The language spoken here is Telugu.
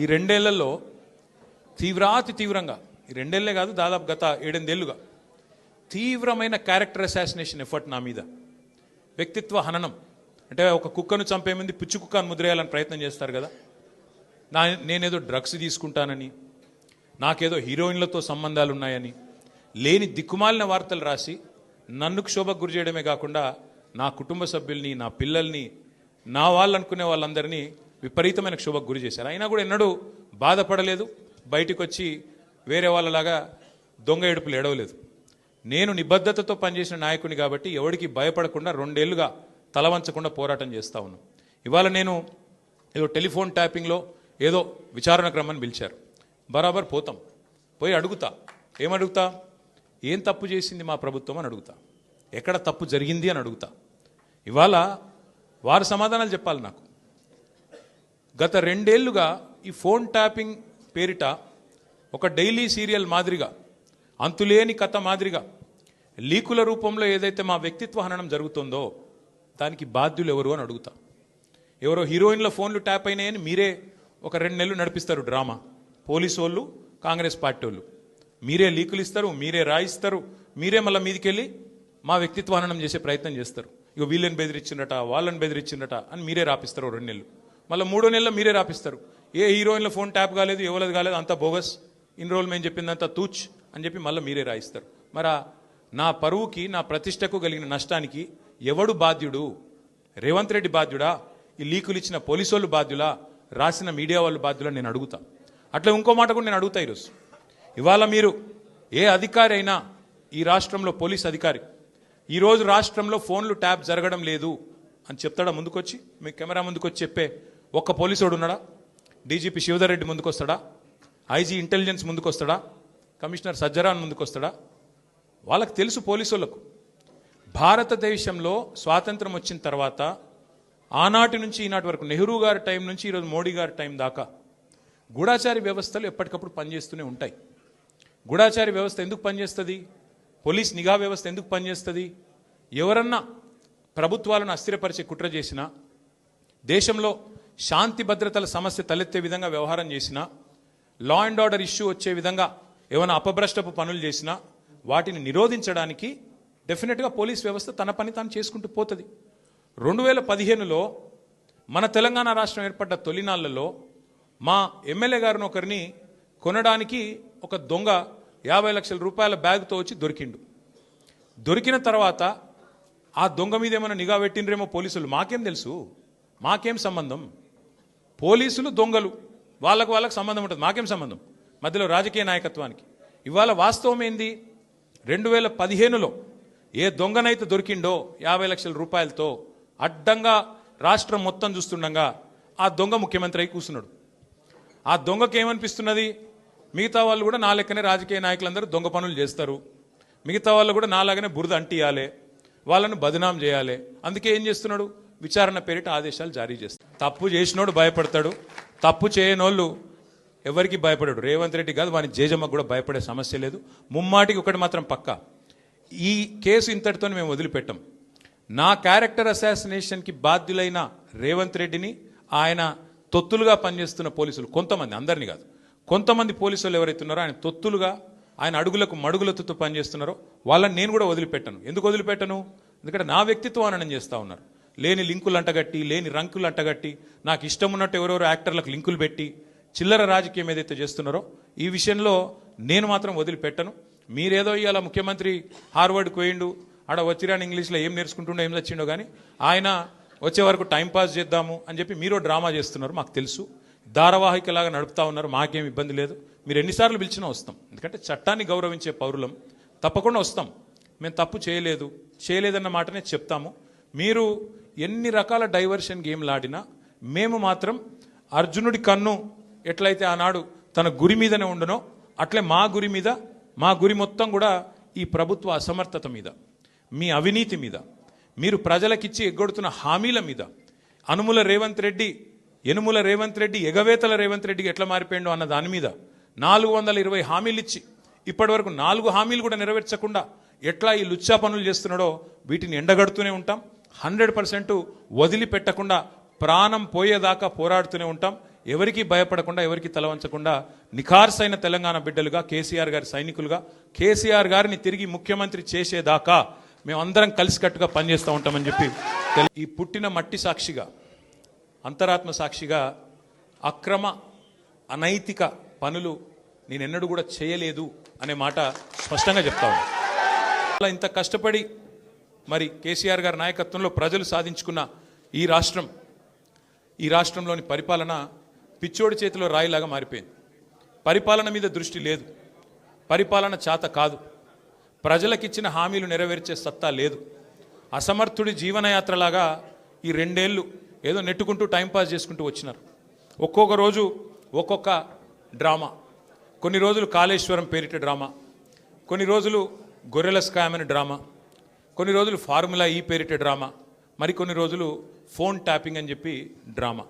ఈ రెండేళ్లలో తీవ్రాతి తీవ్రంగా, ఈ రెండేళ్లే కాదు దాదాపు గత 7-8 ఏళ్లుగా తీవ్రమైన క్యారెక్టర్ అసాసినేషన్ ఎఫర్ట్ నా మీద, వ్యక్తిత్వ హననం. అంటే ఒక కుక్కను చంపే ముందు పిచ్చి కుక్కను ముద్రేయాలని ప్రయత్నం చేస్తారు కదా, నేనేదో డ్రగ్స్ తీసుకుంటానని, నాకేదో హీరోయిన్లతో సంబంధాలు ఉన్నాయని లేని దిక్కుమాలిన వార్తలు రాసి నన్ను క్షోభకు గురి చేయడమే కాకుండా నా కుటుంబ సభ్యుల్ని, నా పిల్లల్ని, నా వాళ్ళు అనుకునే వాళ్ళందరినీ విపరీతమైన క్షోభకు గురి చేశారు. అయినా కూడా ఎన్నడూ బాధపడలేదు, బయటికి వచ్చి వేరే వాళ్ళలాగా దొంగ ఏడుపులు ఏడవలేదు. నేను నిబద్ధతతో పనిచేసిన నాయకుని కాబట్టి ఎవరికి భయపడకుండా 2 ఏళ్లుగా తలవంచకుండా పోరాటం చేస్తూ ఉన్నాను. ఇవాళ నేను ఏదో టెలిఫోన్ ట్యాపింగ్లో ఏదో విచారణ క్రమాన్ని పిలిచారు, బరాబర్ పోతాం, పోయి అడుగుతా. ఏమడుగుతా? ఏం తప్పు చేసింది మా ప్రభుత్వం అని అడుగుతా, ఎక్కడ తప్పు జరిగింది అని అడుగుతా. ఇవాళ వారు సమాధానాలు చెప్పాలి నాకు. గత 2 ఏళ్లుగా ఈ ఫోన్ ట్యాపింగ్ పేరిట ఒక డైలీ సీరియల్ మాదిరిగా, అంతులేని కథ మాదిరిగా లీకుల రూపంలో ఏదైతే మా వ్యక్తిత్వ హననం జరుగుతుందో దానికి బాధ్యులు ఎవరు అని అడుగుతా. ఎవరో హీరోయిన్ల ఫోన్లు ట్యాప్ అయినాయని మీరే ఒక 2 నెలలు నడిపిస్తారు డ్రామా. పోలీసు వాళ్ళు, కాంగ్రెస్ పార్టీ వాళ్ళు మీరే లీకులు ఇస్తారు, మీరే రాయిస్తారు, మీరే మళ్ళీ మీదికెళ్ళి మా వ్యక్తిత్వ హననం చేసే ప్రయత్నం చేస్తారు. ఇక వీళ్ళని బెదిరించిండట, వాళ్ళని బెదిరించిండట అని మీరే రాపిస్తారు 2 నెలలు. మళ్ళీ 3వ నెలలో మీరే రాపిస్తారు. ఏ హీరోయిన్ల ఫోన్ ట్యాప్ కాలేదు, ఎవరిది కాలేదు, అంతా బోగస్, ఇన్ని రోజులు మేము చెప్పిందంతా తూచ్ అని చెప్పి మళ్ళీ మీరే రాయిస్తారు. మరి నా పరువుకి, నా ప్రతిష్టకు కలిగిన నష్టానికి ఎవడు బాధ్యుడు? రేవంత్ రెడ్డి బాధ్యుడా? ఈ లీకులు ఇచ్చిన పోలీసు వాళ్ళు బాధ్యులా? రాసిన మీడియా వాళ్ళు బాధ్యులా? నేను అడుగుతా. అట్లా ఇంకో మాట కూడా నేను అడుగుతా. ఈరోజు ఇవాళ మీరు ఏ అధికారి అయినా, ఈ రాష్ట్రంలో పోలీస్ అధికారి ఈరోజు రాష్ట్రంలో ఫోన్లు ట్యాప్ జరగడం లేదు అని చెప్తాడా? ముందుకొచ్చి మీ కెమెరా ముందుకొచ్చి చెప్పే ఒక్క పోలీసుడు ఉన్నాడా? డీజీపీ శివధర్ రెడ్డి ముందుకు వస్తాడా? ఐజీ ఇంటెలిజెన్స్ ముందుకు వస్తాడా? కమిషనర్ సజ్జరాన్ ముందుకు వస్తాడా? వాళ్ళకి తెలుసు, పోలీసు వాళ్ళకు భారతదేశంలో స్వాతంత్రం వచ్చిన తర్వాత ఆనాటి నుంచి ఈనాటి వరకు, నెహ్రూ గారి టైం నుంచి ఈరోజు మోడీ గారి టైం దాకా గూఢాచారి వ్యవస్థలు ఎప్పటికప్పుడు పనిచేస్తూనే ఉంటాయి. గూఢాచారి వ్యవస్థ ఎందుకు పనిచేస్తుంది? పోలీస్ నిఘా వ్యవస్థ ఎందుకు పనిచేస్తుంది? ఎవరన్నా ప్రభుత్వాలను అస్థిరపరిచే కుట్ర చేసినా, దేశంలో శాంతి భద్రతల సమస్య తలెత్తే విధంగా వ్యవహారం చేసినా, లా అండ్ ఆర్డర్ ఇష్యూ వచ్చే విధంగా ఏమైనా అపభ్రష్టపు పనులు చేసినా వాటిని నిరోధించడానికి డెఫినెట్గా పోలీస్ వ్యవస్థ తన పని తాను చేసుకుంటూ పోతుంది. 2015లో మన తెలంగాణ రాష్ట్రం ఏర్పడ్డ తొలినాళ్లలో మా ఎమ్మెల్యే గారిని ఒకరిని కొనడానికి ఒక దొంగ 50 లక్షల రూపాయల బ్యాగ్తో వచ్చి దొరికిండు. దొరికిన తర్వాత ఆ దొంగ మీద ఏమైనా నిఘా పెట్టిండ్రేమో పోలీసులు. మాకేం తెలుసు? మాకేం సంబంధం? పోలీసులు దొంగలు, వాళ్ళకు సంబంధం ఉంటుంది, మాకేం సంబంధం? మధ్యలో రాజకీయ నాయకత్వానికి. ఇవాళ వాస్తవం ఏంది? 2015లో ఏ దొంగనైతే దొరికిండో 50 లక్షల రూపాయలతో అడ్డంగా రాష్ట్రం మొత్తం చూస్తుండగా ఆ దొంగ ముఖ్యమంత్రి అయి కూర్చున్నాడు. ఆ దొంగకి ఏమనిపిస్తున్నది? మిగతా వాళ్ళు కూడా నా లెక్కనే రాజకీయ నాయకులందరూ దొంగ పనులు చేస్తారు, మిగతా వాళ్ళు కూడా నాలాగనే బురద అంటియాలి, వాళ్ళను బదనాం చేయాలి. అందుకే ఏం చేస్తున్నాడు? విచారణ పేరిట ఆదేశాలు జారీ చేస్తాడు. తప్పు చేసినోడు భయపడతాడు, తప్పు చేయనోళ్ళు ఎవరికి భయపడాడు. రేవంత్ రెడ్డి కాదు, వాని జేజమ్మకు కూడా భయపడే సమస్య లేదు. ముమ్మాటికి ఒకటి మాత్రం పక్కా, ఈ కేసు ఇంతటితో మేము వదిలిపెట్టాం. నా క్యారెక్టర్ అసాసినేషన్కి బాధ్యులైన రేవంత్ రెడ్డిని, ఆయన తొత్తులుగా పనిచేస్తున్న పోలీసులు కొంతమంది, అందరినీ కాదు, కొంతమంది పోలీసులు ఎవరైతే ఉన్నారో ఆయన తొత్తులుగా, ఆయన అడుగులకు మడుగులతో పనిచేస్తున్నారో వాళ్ళని నేను కూడా వదిలిపెట్టను. ఎందుకు వదిలిపెట్టను? ఎందుకంటే నా వ్యక్తిత్వం హననం చేస్తూ ఉన్నారు. లేని లింకులు అంటగట్టి, లేని రంకులు అంటగట్టి, నాకు ఇష్టం ఉన్నట్టు ఎవరెవరో యాక్టర్లకు లింకులు పెట్టి చిల్లర రాజకీయం ఏదైతే చేస్తున్నారో ఈ విషయంలో నేను మాత్రం వదిలిపెట్టను. మీరేదో ఇవాళ ముఖ్యమంత్రి హార్వర్డ్కి పోయిండు, ఆడ వచ్చిరాని ఇంగ్లీష్లో ఏం నేర్చుకుంటుండో ఏం తెచ్చిండో కానీ ఆయన వచ్చే వరకు టైంపాస్ చేద్దాము అని చెప్పి మీరు డ్రామా చేస్తున్నారు. మాకు తెలుసు, ధారావాహికలాగా నడుపుతా ఉన్నారు. మాకేం ఇబ్బంది లేదు, మీరు ఎన్నిసార్లు పిలిచినా వస్తాం. ఎందుకంటే చట్టాన్ని గౌరవించే పౌరులం, తప్పకుండా వస్తాం. మేము తప్పు చేయలేదన్న మాటనే చెప్తాము. మీరు ఎన్ని రకాల డైవర్షన్ గేమ్లు ఆడినా మేము మాత్రం అర్జునుడి కన్ను ఎట్లయితే ఆనాడు తన గురి మీదనే ఉండనో అట్లే మా గురి మీద, మా గురి మొత్తం కూడా ఈ ప్రభుత్వ అసమర్థత మీద, మీ అవినీతి మీద, మీరు ప్రజలకిచ్చి ఎగ్గొడుతున్న హామీల మీద, యనుమల రేవంత్ రెడ్డి ఎగవేతల రేవంత్ రెడ్డికి ఎట్లా మారిపోయిండో అన్న దాని మీద 420 హామీలు ఇచ్చి ఇప్పటి వరకు 4 హామీలు కూడా నెరవేర్చకుండా ఎట్లా ఈ లుచ్చా పనులు చేస్తున్నాడో వీటిని ఎండగడుతూనే ఉంటాం. 100% వదిలిపెట్టకుండా ప్రాణం పోయేదాకా పోరాడుతూనే ఉంటాం. ఎవరికి భయపడకుండా ఎవరికి తలవంచకుండా నిఖార్సైన తెలంగాణ బిడ్డలుగా కేసీఆర్ గారి సైనికులుగా కేసీఆర్ గారిని తిరిగి ముఖ్యమంత్రి చేసేదాకా మేమందరం కలిసికట్టుగా పనిచేస్తూ ఉంటామని చెప్పి ఈ పుట్టిన మట్టి సాక్షిగా అంతరాత్మ సాక్షిగా అక్రమ అనైతిక పనులు నేనెన్నడూ కూడా చేయలేదు అనే మాట స్పష్టంగా చెప్తా ఉన్నాను. ఇంత కష్టపడి మరి కేసీఆర్ గారి నాయకత్వంలో ప్రజలు సాధించుకున్న ఈ రాష్ట్రంలోని పరిపాలన పిచ్చోడి చేతిలో రాయిలాగా మారిపోయింది. పరిపాలన మీద దృష్టి లేదు, పరిపాలన చేత కాదు, ప్రజలకిచ్చిన హామీలు నెరవేర్చే సత్తా లేదు. అసమర్థుడి జీవనయాత్రలాగా ఈ 2 ఏళ్ళు ఏదో నెట్టుకుంటూ టైంపాస్ చేసుకుంటూ వచ్చినారు. ఒక్కొక్క రోజు ఒక్కొక్క డ్రామా. కొన్ని రోజులు కాళేశ్వరం పేరిట డ్రామా, కొన్ని రోజులు గొర్రెల స్కామ్ అనే డ్రామా, కొన్ని రోజులు ఫార్ములా ఈ పేరిట డ్రామా, మరికొన్ని రోజులు ఫోన్ ట్యాపింగ్ అని చెప్పి డ్రామా.